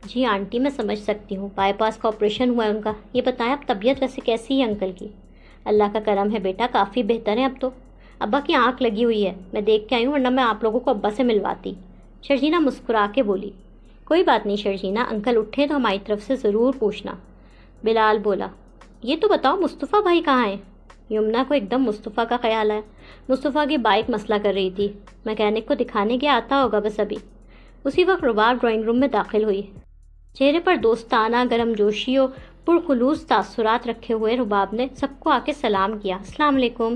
جی آنٹی میں سمجھ سکتی ہوں، بائی پاس کا آپریشن ہوا ہے ان کا۔ یہ بتائیں اب طبیعت ویسے کیسی ہے انکل کی؟ اللہ کا کرم ہے بیٹا، کافی بہتر ہے اب تو۔ ابا کی آنکھ لگی ہوئی ہے، میں دیکھ کے آئی ہوں، ورنہ میں آپ لوگوں کو ابا سے ملواتی۔ شرجینہ مسکرا کے بولی۔ کوئی بات نہیں شرجینہ، انکل اٹھے تو ہماری طرف سے ضرور پوچھنا۔ بلال بولا، یہ تو بتاؤ مصطفیٰ بھائی کہاں ہیں؟ یمنا کو ایک دم مصطفیٰ کا خیال آیا۔ مصطفیٰ کی بائک مسئلہ کر رہی تھی، میکینک کو دکھانے کے آتا ہوگا بس ابھی۔ اسی وقت رباب ڈرائنگ روم میں داخل ہوئی۔ چہرے پر دوستانہ گرم جوشی اور پرخلوص تاثرات رکھے ہوئے رباب نے سب کو آ کے سلام کیا۔ السلام علیکم۔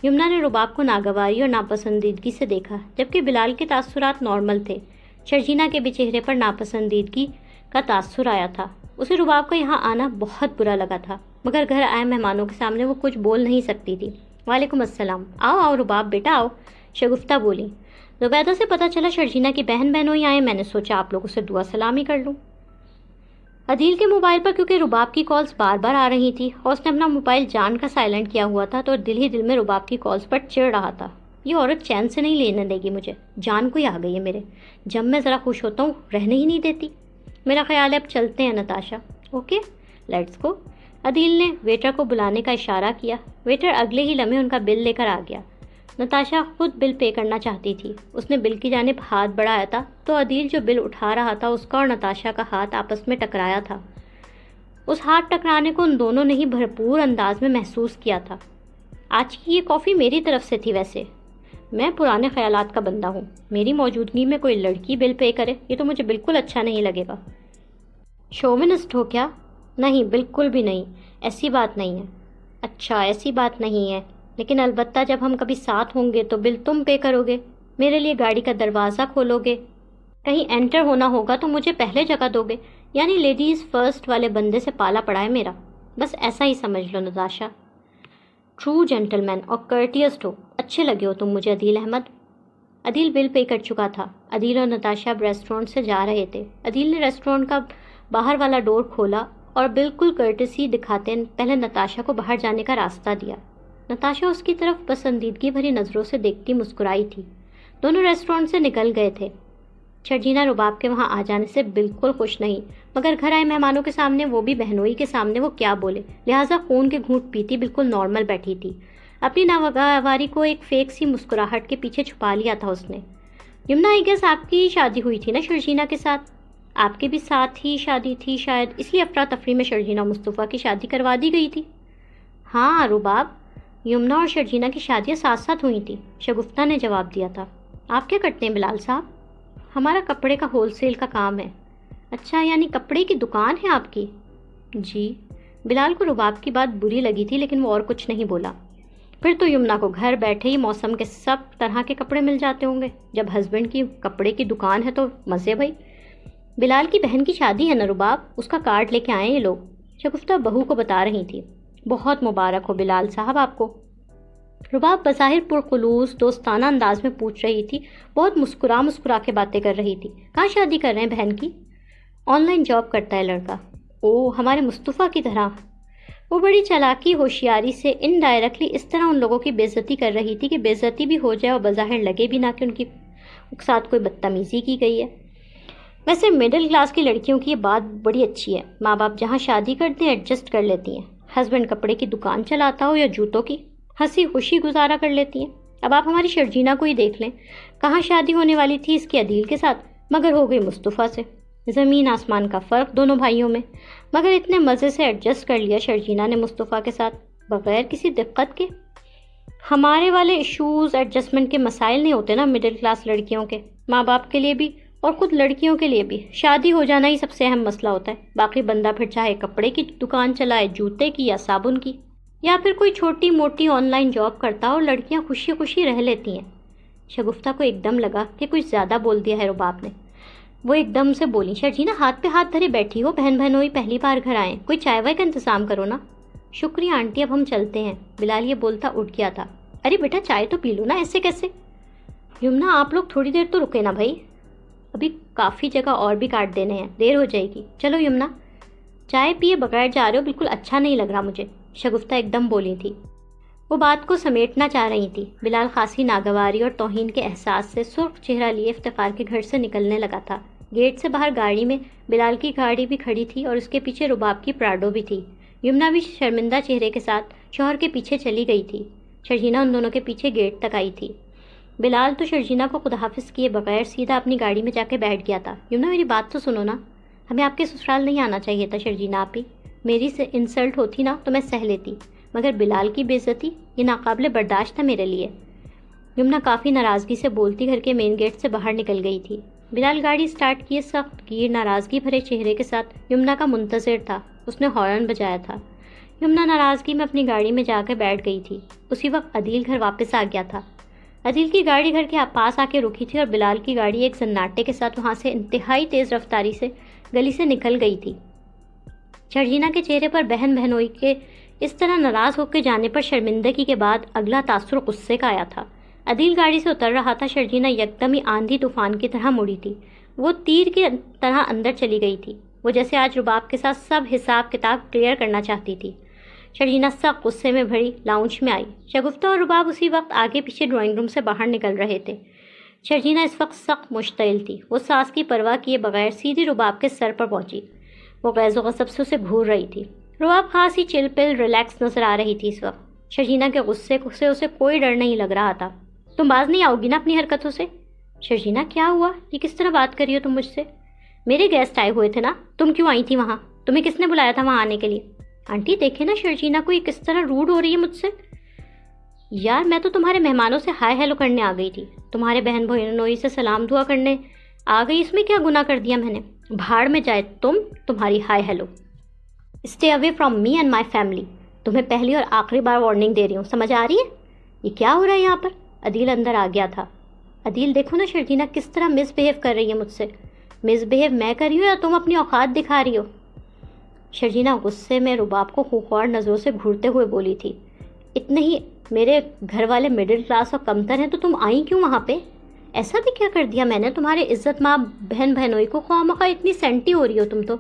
یمنا نے رباب کو ناگواری اور ناپسندیدگی سے دیکھا، جبکہ بلال کے تاثرات نارمل تھے۔ شرجینہ کے بھی چہرے پر ناپسندیدگی کا تاثر آیا تھا۔ اسے رباب کا یہاں آنا بہت برا لگا تھا، مگر گھر آئے مہمانوں کے سامنے وہ کچھ بول نہیں سکتی تھی۔ وعلیکم السلام، آؤ آؤ رباب بیٹا آؤ، شگفتہ بولی۔ زبیدہ سے پتہ چلا شرجینہ کی بہن بہنوئی آئے، میں نے سوچا آپ لوگوں سے دعا سلامی کر لوں۔ عدیل کے موبائل پر کیونکہ رباب کی کالز بار بار آ رہی تھی اور اس نے اپنا موبائل جان کا سائلنٹ کیا ہوا تھا، تو دل ہی دل میں رباب کی کالز پر چڑ رہا تھا۔ یہ عورت چین سے نہیں لینے دے گی مجھے، جان کوئی آ گئی ہے میرے، جب میں ذرا خوش ہوتا ہوں رہنے ہی نہیں دیتی۔ میرا خیال ہے اب چلتے ہیں Natasha. Okay let's go. Adeel نے ویٹر کو بلانے کا اشارہ کیا۔ ویٹر اگلے ہی لمحے ان کا بل لے کر آ گیا۔ نتاشا خود بل پے کرنا چاہتی تھی، اس نے بل کی جانب ہاتھ بڑھایا تھا تو عدیل جو بل اٹھا رہا تھا اس کا اور نتاشا کا ہاتھ آپس میں ٹکرایا تھا۔ اس ہاتھ ٹکرانے کو ان دونوں نے ہی بھرپور انداز میں محسوس کیا تھا۔ آج کی یہ کافی میری طرف سے تھی، ویسے میں پرانے خیالات کا بندہ ہوں، میری موجودگی میں کوئی لڑکی بل پے کرے یہ تو مجھے بالکل اچھا نہیں لگے گا۔ شومنسٹ ہو کیا؟ نہیں بالکل بھی نہیں، ایسی بات نہیں ہے۔ اچھا ایسی بات نہیں ہے، لیکن البتہ جب ہم کبھی ساتھ ہوں گے تو بل تم پے کرو گے، میرے لیے گاڑی کا دروازہ کھولو گے، کہیں انٹر ہونا ہوگا تو مجھے پہلے جگہ دو گے، یعنی لیڈیز فرسٹ والے بندے سے پالا پڑا ہے میرا، بس ایسا ہی سمجھ لو نتاشا۔ ٹرو جینٹل مین اور کرٹیس ہو، اچھے لگے ہو تم مجھے عدیل احمد۔ عدیل بل پے کر چکا تھا۔ عدیل اور نتاشا اب ریسٹورنٹ سے جا رہے تھے۔ عدیل نے ریسٹورنٹ کا باہر والا ڈور کھولا اور بالکل کرٹسی دکھاتے پہلے نتاشا کو باہر جانے کا راستہ دیا۔ نتاشا اس کی طرف پسندیدگی بھری نظروں سے دیکھتی مسکرائی تھی۔ دونوں ریسٹورنٹ سے نکل گئے تھے۔ شرجینا رباب کے وہاں آ جانے سے بالکل خوش نہیں، مگر گھر آئے مہمانوں کے سامنے، وہ بھی بہنوئی کے سامنے، وہ کیا بولے، لہٰذا خون کے گھونٹ پیتی بالکل نارمل بیٹھی تھی۔ اپنی ناگواری کو ایک فیک سی مسکراہٹ کے پیچھے چھپا لیا تھا اس نے۔ یمنا آئی گیس آپ کی شادی ہوئی تھی نا شرجینا کے ساتھ؟ آپ کے بھی ساتھ ہی شادی تھی شاید، اس لیے افراتفری میں شرجینا اور مصطفیٰ کی شادی کروا دی گئی تھی۔ ہاں رباب، یمنا اور شرجینا کی شادیاں ساتھ ساتھ ہوئی تھیں، شگفتہ نے جواب دیا تھا۔ آپ کیا کرتے ہیں بلال صاحب؟ ہمارا کپڑے کا ہول سیل کا کام ہے۔ اچھا، یعنی کپڑے کی دکان ہے آپ کی؟ جی۔ بلال کو رباب کی بات بری لگی تھی لیکن وہ اور کچھ نہیں بولا۔ پھر تو یمنا کو گھر بیٹھے ہی موسم کے سب طرح کے کپڑے مل جاتے ہوں گے، جب ہسبینڈ کی کپڑے کی دکان ہے تو مزے بھائی۔ بلال کی بہن کی شادی ہے نا رباب، اس کا کارڈ لے کے آئے یہ لوگ، شگفتہ بہو کو بتا رہی تھی۔ بہت مبارک ہو بلال صاحب آپ کو۔ رباب بظاہر پرخلوص دوستانہ انداز میں پوچھ رہی تھی، بہت مسکرا کے باتیں کر رہی تھی۔ کہاں شادی کر رہے ہیں بہن کی؟ آن لائن جاب کرتا ہے لڑکا۔ او، ہمارے مصطفیٰ کی طرح۔ وہ بڑی چالاکی ہوشیاری سے انڈائریکٹلی اس طرح ان لوگوں کی بے عزتی کر رہی تھی کہ بے عزتی بھی ہو جائے اور بظاہر لگے بھی نہ کہ ان کی ساتھ کوئی بدتمیزی کی گئی ہے۔ ویسے مڈل کلاس کی لڑکیوں کی یہ بات بڑی اچھی ہے، ماں باپ جہاں شادی کرتے ہیں ایڈجسٹ کر لیتی ہیں، ہسبینڈ کپڑے کی دکان چلاتا ہو یا جوتوں کی، ہنسی خوشی گزارا کر لیتی ہیں۔ اب آپ ہماری شرجینا کو ہی دیکھ لیں، کہاں شادی ہونے والی تھی اس کی عدیل کے ساتھ، مگر ہو گئی مصطفیٰ سے۔ زمین آسمان کا فرق دونوں بھائیوں میں، مگر اتنے مزے سے ایڈجسٹ کر لیا شرجینا نے مصطفیٰ کے ساتھ بغیر کسی دقت کے۔ ہمارے والے ایشوز ایڈجسٹمنٹ کے مسائل نہیں ہوتے نا مڈل کلاس لڑکیوں کے، ماں باپ کے لیے بھی اور خود لڑکیوں کے لیے بھی شادی ہو جانا ہی سب سے اہم مسئلہ ہوتا ہے، باقی بندہ پھر چاہے کپڑے کی دکان چلائے، جوتے کی یا صابن کی، یا پھر کوئی چھوٹی موٹی آن لائن جاب کرتا اور لڑکیاں خوشی خوشی رہ لیتی ہیں۔ شگفتہ کو ایک دم لگا کہ کچھ زیادہ بول دیا ہے رباب نے۔ وہ ایک دم سے بولی، شرجینا ہاتھ پہ ہاتھ دھرے بیٹھی ہو، بہن بہنوئی پہلی بار گھر آئیں، کوئی چائے وائے کا انتظام کرو نا۔ شکریہ آنٹی، اب ہم چلتے ہیں، بلال یہ بولتا اٹھ گیا تھا۔ ارے بیٹا چائے تو پی لو نا، ایسے کیسے؟ یمنا آپ لوگ تھوڑی دیر تو رکے نا بھائی، ابھی کافی جگہ اور بھی کاٹ دینے ہیں، دیر ہو جائے گی۔ چلو یمنا، چائے پیے بغیر جا رہے ہو، بالکل اچھا نہیں لگ رہا مجھے، شگفتہ ایک دم بولی تھی۔ وہ بات کو سمیٹنا چاہ رہی تھی۔ بلال خاصی ناگواری اور توہین کے احساس سے سرخ چہرہ لیے افتخار کے گھر سے نکلنے لگا تھا۔ گیٹ سے باہر گاڑی میں بلال کی گاڑی بھی کھڑی تھی اور اس کے پیچھے رباب کی پراڈو بھی تھی۔ یمنا بھی شرمندہ چہرے کے ساتھ شوہر کے پیچھے چلی گئی تھی۔ شرجینا ان دونوں کے پیچھے گیٹ تک آئی تھی۔ بلال تو شرجینا کو خداحافظ کیے بغیر سیدھا اپنی گاڑی میں جا کے بیٹھ گیا تھا۔ یمنا میری بات تو سنو نا، ہمیں آپ کے سسرال نہیں آنا چاہیے تھا شرجینا آپ ہی، میری سے انسلٹ ہوتی نا تو میں سہ لیتی، مگر بلال کی بے عزتی یہ ناقابل برداشت تھا میرے لیے۔ یمنا کافی ناراضگی سے بولتی گھر کے مین گیٹ سے باہر نکل گئی تھی۔ بلال گاڑی سٹارٹ کیے سخت گیر ناراضگی بھرے چہرے کے ساتھ یمنا کا منتظر تھا۔ اس نے ہارن بجایا تھا۔ یمنا ناراضگی میں اپنی گاڑی میں جا کے بیٹھ گئی تھی۔ اسی وقت عدیل گھر واپس آ گیا تھا۔ عدیل کی گاڑی گھر کے پاس آ کے رکی تھی اور بلال کی گاڑی ایک سناٹے کے ساتھ وہاں سے انتہائی تیز رفتاری سے گلی سے نکل گئی تھی۔ شرجینا کے چہرے پر بہن بہنوئی کے اس طرح ناراض ہو کے جانے پر شرمندگی کے بعد اگلا تاثر غصے کا آیا تھا۔ عدیل گاڑی سے اتر رہا تھا، شرجینا یکدم ہی آندھی طوفان کی طرح مڑی تھی۔ وہ تیر کی طرح اندر چلی گئی تھی، وہ جیسے آج رباب کے ساتھ سب حساب کتاب کلیئر کرنا چاہتی تھی۔ شرجینا سخت غصے میں بھری لاؤنج میں آئی۔ شگفتہ اور رباب اسی وقت آگے پیچھے ڈرائنگ روم سے باہر نکل رہے تھے۔ شرجینا اس وقت سخت مشتعل تھی، وہ سانس کی پرواہ کیے بغیر سیدھی رباب کے سر پر پہنچی۔ وہ غیظ و غضب سے اسے گھور رہی تھی۔ رباب خاص ہی چل پل ریلیکس نظر آ رہی تھی اس وقت۔ شرجینا کے غصے سے اسے کوئی ڈر نہیں لگ رہا تھا۔ تم باز نہیں آؤ گی نا اپنی حرکتوں سے؟ شرجینا کیا ہوا؟ یہ کس طرح بات کر رہی ہو تم مجھ سے؟ میرے گیسٹ آئے ہوئے تھے نا، تم کیوں آئی تھی وہاں؟ تمہیں کس نے بلایا تھا وہاں آنے کے لیے؟ آنٹی دیکھیں نا شرجینا کو یہ کس طرح روڈ ہو رہی ہے مجھ سے۔ یار میں تو تمہارے مہمانوں سے ہائے ہیلو کرنے آ گئی تھی، تمہارے بہن بہنوئی سے سلام دعا کرنے آ گئی، اس میں کیا گناہ کر دیا میں نے؟ بھاڑ میں جائے تمہاری hi hello. Stay away from me and my family, تمہیں پہلی اور آخری بار وارننگ دے رہی ہوں، سمجھ آ رہی ہے؟ یہ کیا ہو رہا ہے یہاں پر؟ عدیل اندر آ گیا تھا۔ عدیل دیکھو نا شرجینہ کس طرح مس بہیو کر رہی ہے مجھ سے۔ مس بہیو میں کر رہی ہوں یا تم اپنی اوقات دکھا رہی ہو؟ شرجینہ غصے میں رباب کو خوخوار نظروں سے گھورتے ہوئے بولی تھی۔ اتنے ہی میرے گھر والے مڈل کلاس اور کمتر ہیں تو تم آئیں کیوں وہاں پہ؟ ایسا بھی کیا کر دیا میں نے تمہارے عزت ماں بہن بہنوئی کو؟ خواہ مخواہ اتنی سینٹی ہو رہی ہو تم تو۔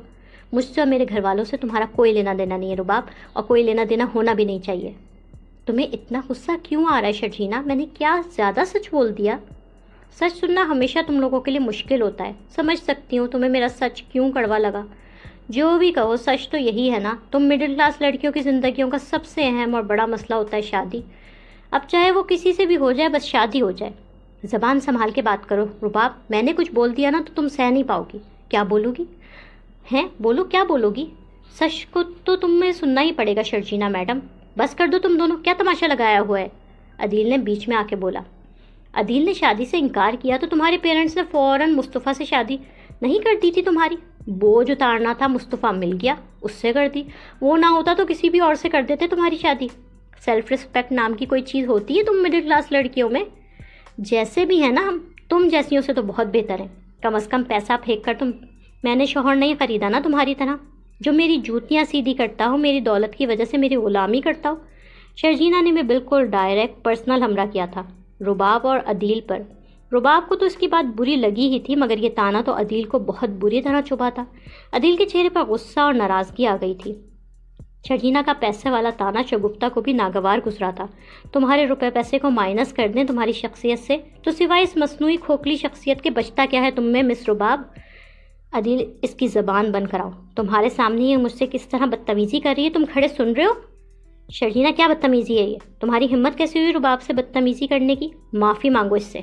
مجھ سے اور میرے گھر والوں سے تمہارا کوئی لینا دینا نہیں ہے رباب، اور کوئی لینا دینا ہونا بھی نہیں چاہیے۔ تمہیں اتنا غصہ کیوں آ رہا ہے شرجینہ؟ میں نے کیا زیادہ سچ بول دیا؟ سچ سننا ہمیشہ تم لوگوں کے لیے مشکل ہوتا ہے، سمجھ سکتی ہوں تمہیں میرا سچ کیوں کڑوا لگا۔ جو بھی کہو سچ تو یہی ہے نا، تم مڈل کلاس لڑکیوں کی زندگیوں کا سب سے اہم اور بڑا مسئلہ ہوتا ہے شادی۔ اب چاہے وہ کسی سے بھی ہو جائے، بس شادی ہو جائے۔ زبان سنبھال کے بات کرو رباب، میں نے کچھ بول دیا نا تو تم سہ نہیں پاؤ گی۔ کیا بولو گی؟ ہیں بولو، کیا بولو گی؟ سچ کو تو تمہیں سننا ہی پڑے گا شرجینہ میڈم۔ بس کر دو تم دونوں، کیا تماشا لگایا ہوا ہے؟ عدیل نے بیچ میں آ کے بولا۔ عدیل نے شادی سے انکار کیا تو تمہارے پیرنٹس نے فوراً مصطفیٰ سے شادی نہیں کر دی تھی تمہاری؟ بوجھ اتارنا تھا، مصطفیٰ مل گیا، اس سے کر دی۔ وہ نہ ہوتا تو کسی بھی اور سے کر دیتے تمہاری شادی۔ سیلف رسپیکٹ نام کی کوئی چیز ہوتی ہے تم مڈل کلاس لڑکیوں میں؟ جیسے بھی ہیں نا ہم، تم جیسیوں سے تو بہت بہتر ہیں۔ کم از کم پیسہ پھینک کر میں نے شوہر نہیں خریدا نا تمہاری طرح، جو میری جوتیاں سیدھی کرتا ہو، میری دولت کی وجہ سے میری غلامی کرتا ہو۔ شرجینہ نے بھی بالکل ڈائریکٹ پرسنل حملہ کیا تھا رباب اور عدیل پر۔ رباب کو تو اس کی بات بری لگی ہی تھی، مگر یہ تانا تو عدیل کو بہت بری طرح چبھا تھا۔ عدیل کے چہرے پر غصہ اور ناراضگی آ گئی تھی۔ شرجینہ کا پیسے والا تانا شگفتہ کو بھی ناگوار گزرا تھا۔ تمہارے روپے پیسے کو مائنس کر دیں تمہاری شخصیت سے تو سوائے اس مصنوعی کھوکھلی شخصیت کے بچتا کیا ہے تم میں مس رباب؟ عدیل اس کی زبان بند کراؤ۔ تمہارے سامنے یہ مجھ سے کس طرح بدتمیزی کر رہی ہے، تم کھڑے سن رہے ہو؟ شرجینہ کیا بدتمیزی ہے یہ؟ تمہاری ہمت کیسے ہوئی رباب سے بدتمیزی کرنے کی؟ معافی مانگو اس سے۔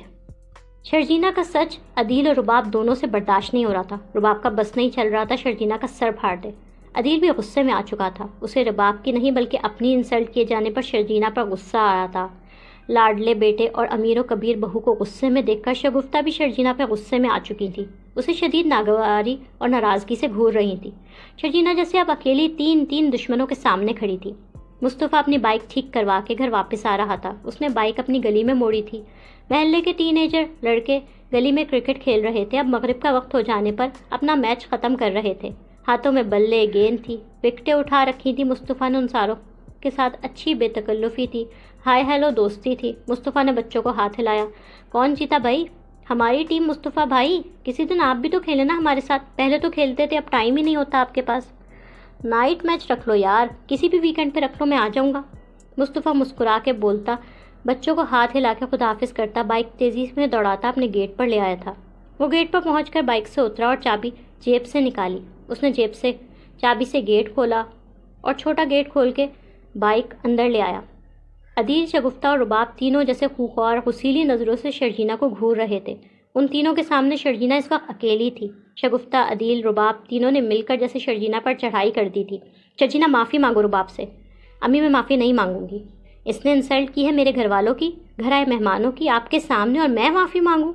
شرجینہ کا سچ عدیل اور رباب دونوں سے برداشت نہیں ہو رہا تھا۔ رباب کا بس نہیں چل رہا تھا شرجینہ کا سر پھاڑ دے۔ عدیل بھی غصے میں آ چکا تھا، اسے رباب کی نہیں بلکہ اپنی انسلٹ کیے جانے پر شرجینہ پر غصہ آ رہا تھا۔ لاڈلے بیٹے اور امیر و کبیر بہو کو غصے میں دیکھ کر شگفتہ بھی شرجینہ پہ غصے میں آ چکی تھی، اسے شدید ناگواری اور ناراضگی سے گھور رہی تھی۔ شرجینہ جیسے اب اکیلی تین دشمنوں کے سامنے کھڑی تھی۔ مصطفیٰ اپنی بائک ٹھیک کروا کے گھر واپس آ رہا تھا۔ اس نے بائک اپنی گلی میں موڑی تھی۔ محلے کے ٹین ایجر لڑکے گلی میں کرکٹ کھیل رہے تھے، اب مغرب کا وقت ہو جانے پر اپنا میچ ختم کر رہے تھے۔ ہاتھوں میں بلے گیند تھی، وکٹیں اٹھا رکھی تھی۔ مصطفیٰ نے ان ساروں کے ساتھ اچھی بے تکلفی تھی، ہائے ہیلو دوستی تھی۔ مصطفیٰ نے بچوں کو ہاتھ ہلایا۔ کون جیتا بھائی؟ ہماری ٹیم مصطفیٰ بھائی، کسی دن آپ بھی تو کھیلیں نا ہمارے ساتھ، پہلے تو کھیلتے تھے، اب ٹائم ہی نہیں ہوتا آپ کے پاس۔ نائٹ میچ رکھ لو یار، کسی بھی ویکینڈ پہ رکھ لو، میں آ جاؤں گا۔ مصطفیٰ مسکرا کے بولتا، بچوں کو ہاتھ ہلا کے خداحافظ کرتا، بائک تیزی میں دوڑاتا اپنے گیٹ پر لے آیا تھا۔ وہ گیٹ پر پہنچ کر بائک سے اترا اور چابی جیب سے نکالی۔ اس نے جیب سے چابی سے گیٹ کھولا اور چھوٹا گیٹ کھول کے بائک اندر لے آیا۔ عدیل، شگفتہ اور رباب تینوں جیسے خوخوار غصیلی نظروں سے شرجینہ کو گھور رہے تھے۔ ان تینوں کے سامنے شرجینہ اس وقت اکیلی تھی۔ شگفتہ، عدیل، رباب تینوں نے مل کر جیسے شرجینہ پر چڑھائی کر دی تھی۔ شرجینہ معافی مانگو رباب سے۔ امی میں معافی نہیں مانگوں گی، اس نے انسلٹ کی ہے میرے گھر والوں کی، گھر آئے مہمانوں کی، آپ کے سامنے، اور میں معافی مانگوں؟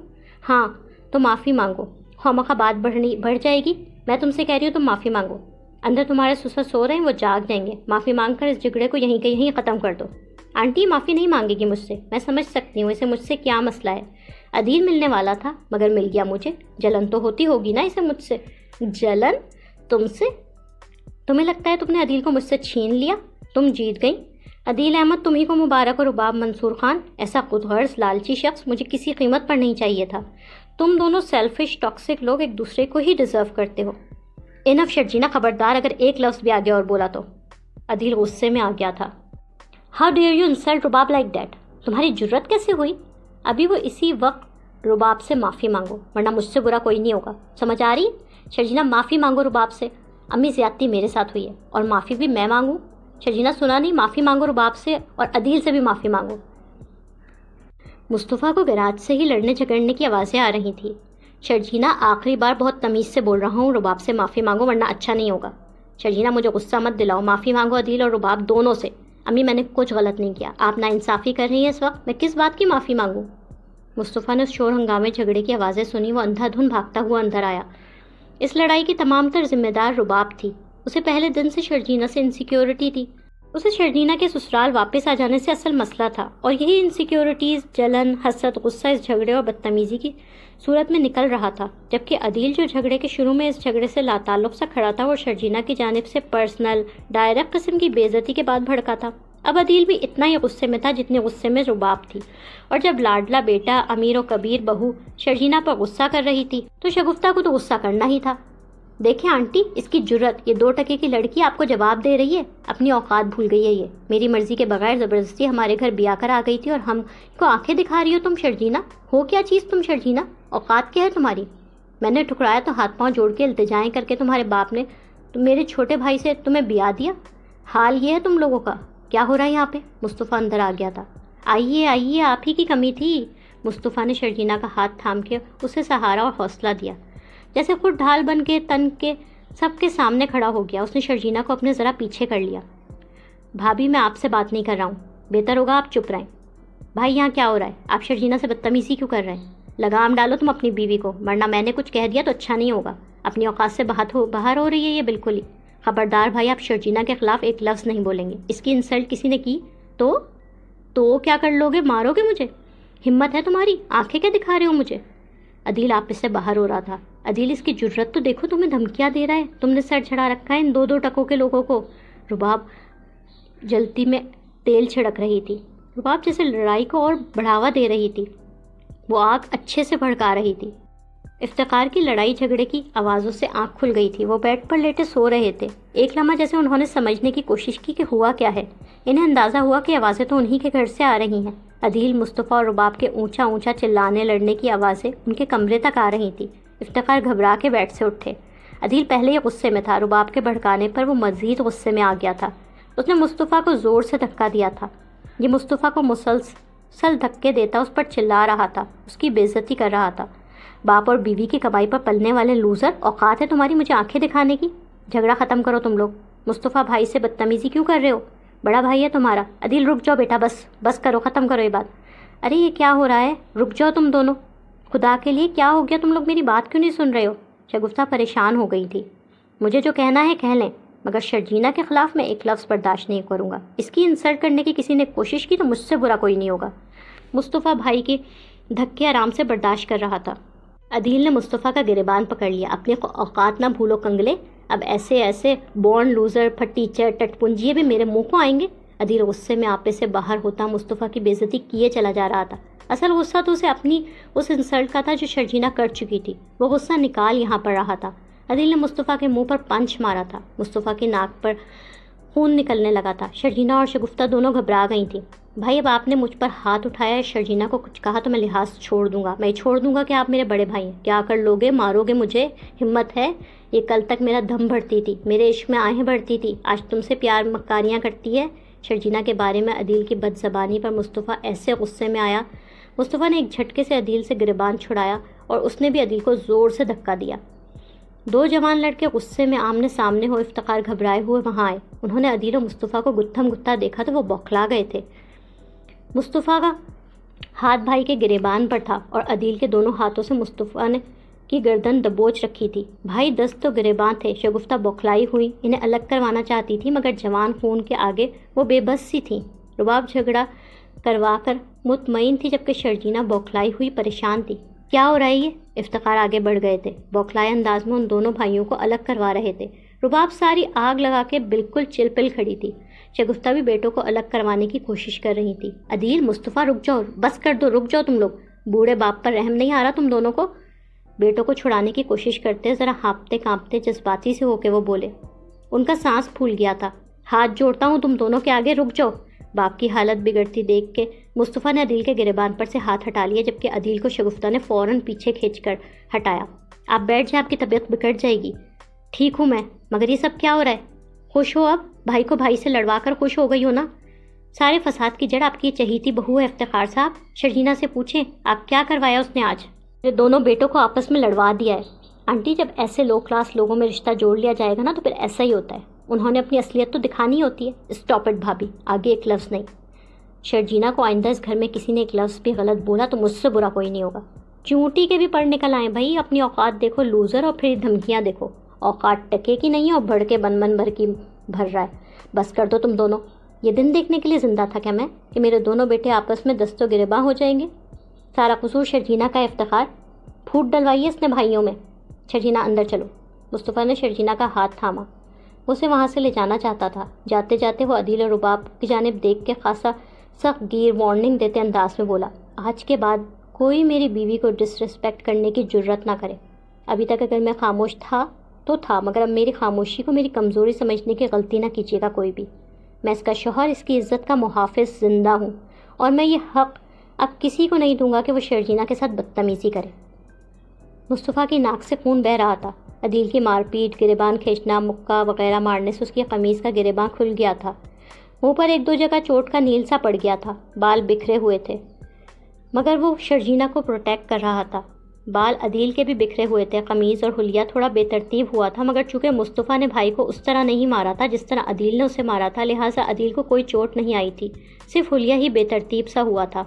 ہاں تو معافی مانگو، خواہ بات بڑھ جائے گی۔ میں تم سے کہہ رہی ہوں تم معافی مانگو۔ اندر تمہارے سسر سو رہے ہیں، وہ جاگ جائیں گے۔ معافی مانگ کر اس جھگڑے کو یہیں ختم کر دو۔ آنٹی معافی نہیں مانگے گی مجھ سے، میں سمجھ سکتی ہوں اسے مجھ سے کیا مسئلہ ہے۔ عدیل ملنے والا تھا مگر مل گیا مجھے، جلن تو ہوتی ہوگی نا اسے مجھ سے۔ جلن؟ تم سے؟ تمہیں لگتا ہے تم نے عدیل کو مجھ سے چھین لیا؟ تم جیت گئی۔ عدیل احمد تمہیں کو مبارک، اور رباب منصور خان، ایسا خود غرض لالچی شخص مجھے کسی قیمت پر نہیں چاہیے تھا۔ تم دونوں سیلفش ٹاکسک لوگ ایک دوسرے کو ہی ڈیزرو کرتے ہو۔ انف شرجینہ، خبردار اگر ایک لفظ بھی آگے اور بولا تو۔ عدیل غصے میں آ گیا تھا۔ How dare you insult Rabab like that? تمہاری جرت کیسے ہوئی؟ ابھی وہ اسی وقت رباب سے معافی مانگو ورنہ مجھ سے برا کوئی نہیں ہوگا، سمجھ آ رہی ہے؟ شرجینہ معافی مانگو رباب سے، امی زیادتی میرے ساتھ ہوئی ہے اور معافی بھی میں مانگوں؟ شرجینہ سنا نہیں؟ معافی مانگو رباب سے اور عدیل سے بھی معافی مانگو۔ مصطفیٰ کو گراج سے ہی لڑنے جھگڑنے کی آوازیں آ رہی تھیں۔ شرجینہ آخری بار بہت تمیز سے بول رہا ہوں، رباب سے معافی مانگو ورنہ اچھا نہیں ہوگا۔ شرجینہ مجھے غصہ مت دلاؤ، معافی مانگو عدیل اور رباب دونوں سے۔ امی میں نے کچھ غلط نہیں کیا، آپ ناانصافی کر رہی ہیں اس وقت، میں کس بات کی معافی مانگوں؟ مصطفیٰ نے اس شور ہنگامے جھگڑے کی آوازیں سنی، وہ اندھا دھن بھاگتا ہوا اندر آیا۔ اس لڑائی کی تمام تر ذمہ دار رباب تھی، اسے پہلے دن سے شرجینہ سے انسیکیورٹی تھی۔ اسے شرجینا کے سسرال واپس آ جانے سے اصل مسئلہ تھا، اور یہی انسیکیورٹیز، جلن، حسد، غصہ اس جھگڑے اور بدتمیزی کی صورت میں نکل رہا تھا، جبکہ عدیل جو جھگڑے کے شروع میں اس جھگڑے سے لاتعلق سا کھڑا تھا، وہ شرجینا کی جانب سے پرسنل، ڈائریکٹ قسم کی بے عزتی کے بعد بھڑکا تھا۔ اب عدیل بھی اتنا ہی غصے میں تھا جتنے غصے میں رباب تھی، اور جب لاڈلا بیٹا امیر و کبیر بہو شرجینا پر غصہ کر رہی تھی تو شگفتہ کو تو غصہ کرنا ہی تھا۔ دیکھیں آنٹی، اس کی جرت، یہ 2 ٹکے کی لڑکی آپ کو جواب دے رہی ہے، اپنی اوقات بھول گئی ہے یہ، میری مرضی کے بغیر زبردستی ہمارے گھر بیاہ کر آ گئی تھی، اور ہم کو آنکھیں دکھا رہی ہو تم شرجینا؟ ہو کیا چیز تم شرجینا؟ اوقات کیا ہے تمہاری؟ میں نے ٹھکرایا تو ہاتھ پاؤں جوڑ کے التجائیں کر کے تمہارے باپ نے میرے چھوٹے بھائی سے تمہیں بیاہ دیا؟ حال یہ ہے تم لوگوں کا؟ کیا ہو رہا ہے یہاں پہ؟ مصطفیٰ اندر آ گیا تھا۔ آئیے آئیے، آپ ہی کی کمی تھی۔ مصطفیٰ نے شرجینا کا ہاتھ تھام کے اسے سہارا اور حوصلہ دیا، جیسے خود ڈھال بن کے تن کے سب کے سامنے کھڑا ہو گیا۔ اس نے شرجینا کو اپنے ذرا پیچھے کر لیا۔ بھابھی، میں آپ سے بات نہیں کر رہا ہوں، بہتر ہوگا آپ چپ رہیں۔ بھائی، یہاں کیا ہو رہا ہے؟ آپ شرجینا سے بدتمیزی کیوں کر رہے ہیں؟ لگام ڈالو تم اپنی بیوی کو، ورنہ میں نے کچھ کہہ دیا تو اچھا نہیں ہوگا۔ اپنی اوقات سے باہر ہو رہی ہے یہ بالکل ہی۔ خبردار بھائی، آپ شرجینا کے خلاف ایک لفظ نہیں بولیں گے۔ اس کی انسلٹ کسی نے کی تو کیا کر لو گے؟ مارو گے مجھے؟ ہمت ہے تمہاری؟ آنکھیں کیا دکھا رہے ہو مجھے؟ عدیل آپ سے باہر ہو رہا تھا۔ عدیل، اس کی جرت تو دیکھو، تمہیں دھمکیاں دے رہا ہے، تم نے سر چڑھا رکھا ہے ان 2 ٹکوں کے لوگوں کو۔ رباب جلتی میں تیل چھڑک رہی تھی، رباب جیسے لڑائی کو اور بڑھاوا دے رہی تھی، وہ آگ اچھے سے بھڑکا رہی تھی۔ افتخار کی لڑائی جھگڑے کی آوازوں سے آنکھ کھل گئی تھی، وہ بیڈ پر لیٹے سو رہے تھے۔ ایک لمحہ جیسے انہوں نے سمجھنے کی کوشش کی کہ ہوا کیا ہے۔ انہیں اندازہ ہوا کہ آوازیں تو انہی کے گھر سے آ رہی ہیں۔ عدیل، مصطفیٰ اور رباب کے اونچا اونچا چلانے لڑنے کی آوازیں ان کے کمرے تک آ رہی تھیں۔ افتخار گھبرا کے بیڈ سے اٹھے۔ عدیل پہلے ہی غصے میں تھا، رباب کے بھڑکانے پر وہ مزید غصے میں آ گیا تھا۔ اس نے مصطفیٰ کو زور سے دھکا دیا تھا۔ یہ مصطفیٰ کو مسلسل دھکے دیتا اس پر چلا رہا تھا، اس کی بے عزتی کر رہا تھا۔ باپ اور بیوی کی کمائی پر پلنے والے لوزر، اوقات ہے تمہاری مجھے آنکھیں دکھانے کی؟ جھگڑا ختم کرو تم لوگ۔ مصطفیٰ بھائی سے بدتمیزی کیوں کر رہے ہو؟ بڑا بھائی ہے تمہارا۔ عدیل، رک جاؤ بیٹا، بس کرو، ختم کرو یہ بات۔ ارے یہ کیا ہو رہا ہے؟ رک جاؤ تم دونوں، خدا کے لیے کیا ہو گیا؟ تم لوگ میری بات کیوں نہیں سن رہے ہو؟ شگفتہ پریشان ہو گئی تھی۔ مجھے جو کہنا ہے کہہ لیں، مگر شرجینا کے خلاف میں ایک لفظ برداشت نہیں کروں گا۔ اس کی انسلٹ کرنے کی کسی نے کوشش کی تو مجھ سے برا کوئی نہیں ہوگا۔ مصطفیٰ بھائی کے دھکے آرام سے برداشت کر رہا تھا۔ عدیل نے مصطفیٰ کا گریبان پکڑ لیا۔ اپنے اوقات نہ بھولو کنگلے، اب ایسے بورن لوزر، پھٹیچر، ٹٹپنجیے بھی میرے منہ کو آئیں گے؟ عدیل غصے میں آپے سے باہر ہوتا مصطفیٰ کی بے عزتی کیے چلا جا رہا تھا۔ اصل غصہ تو اسے اپنی اس انسلٹ کا تھا جو شرجینا کر چکی تھی، وہ غصہ نکال یہاں پر رہا تھا۔ عدیل نے مصطفیٰ کے منہ پر پنچ مارا تھا، مصطفیٰ کی ناک پر خون نکلنے لگا تھا۔ شرجینا اور شگفتہ دونوں گھبرا گئی تھیں۔ بھائی، اب آپ نے مجھ پر ہاتھ اٹھایا، شرجینا کو کچھ کہا تو میں لحاظ چھوڑ دوں گا، میں چھوڑ دوں گا کہ آپ میرے بڑے بھائی ہیں؟ کیا کر لو گے؟ مارو گے مجھے؟ ہمت ہے؟ یہ کل تک میرا دم بڑھتی تھی، میرے عشق میں آہیں بڑھتی تھی، آج تم سے پیار مکاریاں کرتی ہے۔ شرجینا کے بارے میں عدیل کی بد زبانی پر مصطفیٰ ایسے غصے میں آیا، مصطفیٰ نے ایک جھٹکے سے عدیل سے گریبان چھڑایا اور اس نے بھی عدیل کو زور سے دھکا دیا۔ 2 جوان لڑکے غصے میں آمنے سامنے ہو افتخار گھبرائے ہوئے وہاں آئے۔ انہوں نے عدیل و مصطفیٰ کو گتھم گتھا دیکھا تو وہ بوکھلا گئے تھے۔ مصطفیٰ کا ہاتھ بھائی کے گریبان پر تھا اور عدیل کے دونوں ہاتھوں سے مصطفیٰ نے کی گردن دبوچ رکھی تھی۔ بھائی دست تو گریبان تھے۔ شگفتہ بوکھلائی ہوئی انہیں الگ کروانا چاہتی تھی، مگر جوان خون کے آگے وہ بے بس سی تھیں۔ رباب جھگڑا کروا کر مطمئن تھی، جبکہ شرجینا بوکھلائی ہوئی پریشان تھی۔ کیا ہو رہا ہے یہ؟ افتخار آگے بڑھ گئے تھے، بوکھلائے انداز میں ان دونوں بھائیوں کو الگ کروا رہے تھے۔ رباب ساری آگ لگا کے بالکل چل پل کھڑی تھی۔ شگفتہ بھی بیٹوں کو الگ کروانے کی کوشش کر رہی تھی۔ عدیل، مصطفیٰ، رک جاؤ، بس کر دو، رک جاؤ تم لوگ۔ بوڑھے باپ پر رحم نہیں آ رہا تم دونوں کو؟ بیٹوں کو چھڑانے کی کوشش کرتے ذرا ہانپتے کانپتے جذباتی سے ہو کے وہ بولے۔ ان کا سانس پھول گیا تھا۔ ہاتھ جوڑتا ہوں تم دونوں کے آگے، رک جاؤ۔ باپ کی حالت بگڑتی دیکھ کے مصطفیٰ نے عدیل کے گریبان پر سے ہاتھ ہٹا لیا، جبکہ عدیل کو شگفتہ نے فوراً پیچھے کھینچ کر ہٹایا۔ آپ بیٹھ جائیں، آپ کی طبیعت بگڑ جائے گی۔ ٹھیک ہوں میں، مگر یہ سب کیا ہو رہا ہے؟ خوش ہو اب؟ بھائی کو بھائی سے لڑوا کر خوش ہو گئی ہو نا؟ سارے فساد کی جڑ آپ کی چہیتی بہو ہے افتخار صاحب۔ شرجینا سے پوچھیں آپ کیا کروایا اس نے آج؟ یہ دونوں بیٹوں کو آپس میں لڑوا دیا ہے۔ آنٹی، جب ایسے لو کلاس لوگوں میں رشتہ جوڑ لیا جائے گا نا تو پھر ایسا ہی ہوتا ہے، انہوں نے اپنی اصلیت تو دکھانی ہوتی ہے۔ اسٹاپ اٹ بھابھی، آگے ایک لفظ نہیں۔ شرجینا کو آئندہ اس گھر میں کسی نے ایک لفظ بھی غلط بولا تو مجھ سے برا کوئی نہیں ہوگا۔ چونٹی کے بھی پڑھ نکل آئیں بھائی، اپنی اوقات دیکھو لوزر، اور پھر دھمکیاں دیکھو۔ اوقات ٹکے کی نہیں ہے اور بڑھ کے بن بھر کی بھر رہا ہے۔ بس کر دو تم دونوں۔ یہ دن دیکھنے کے لیے زندہ تھا کیا میں کہ میرے دونوں بیٹے آپس میں دست و گریباں ہو جائیں گے؟ سارا قصور شرجینہ کا افتخار، پھوٹ ڈلوائی ہے اس نے بھائیوں میں۔ شرجینہ اندر چلو۔ مصطفیٰ نے شرجینہ کا ہاتھ تھاما، اسے وہاں سے لے جانا چاہتا تھا۔ جاتے جاتے وہ عدیل اور رباب کی جانب دیکھ کے خاصا سخت گیر وارننگ دیتے انداز میں بولا، آج کے بعد کوئی میری بیوی کو ڈس ریسپیکٹ کرنے کی جرت نہ کرے۔ ابھی تک اگر میں خاموش تھا تو تھا، مگر اب میری خاموشی کو میری کمزوری سمجھنے کی غلطی نہ کیجیے گا کوئی بھی۔ میں اس کا شوہر، اس کی عزت کا محافظ زندہ ہوں، اور میں یہ حق اب کسی کو نہیں دوں گا کہ وہ شرجینہ کے ساتھ بدتمیزی کرے۔ مصطفیٰ کی ناک سے خون بہہ رہا تھا۔ عدیل کی مار پیٹ، گریبان کھینچنا، مکہ وغیرہ مارنے سے اس کی قمیض کا گریباں کھل گیا تھا۔ منہ پر ایک دو جگہ چوٹ کا نیل سا پڑ گیا تھا۔ بال بکھرے ہوئے تھے، مگر وہ شرجینہ کو پروٹیکٹ کر رہا تھا۔ بال عدیل کے بھی بکھرے ہوئے تھے۔ قمیض اور حلیہ تھوڑا بے ترتیب ہوا تھا، مگر چونکہ مصطفیٰ نے بھائی کو اس طرح نہیں مارا تھا جس طرح عدیل نے اسے مارا تھا، لہٰذا عدیل کو کوئی چوٹ نہیں آئی تھی، صرف حلیہ ہی بے ترتیب سا ہوا تھا۔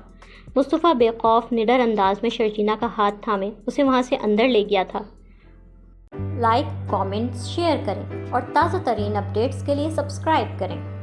مصطفیٰ بے خوف نڈر انداز میں شرجینہ کا ہاتھ تھامے اسے وہاں سے اندر لے گیا تھا۔ لائک، کامنٹس، شیئر کریں اور تازہ ترین اپڈیٹس کے لیے سبسکرائب کریں۔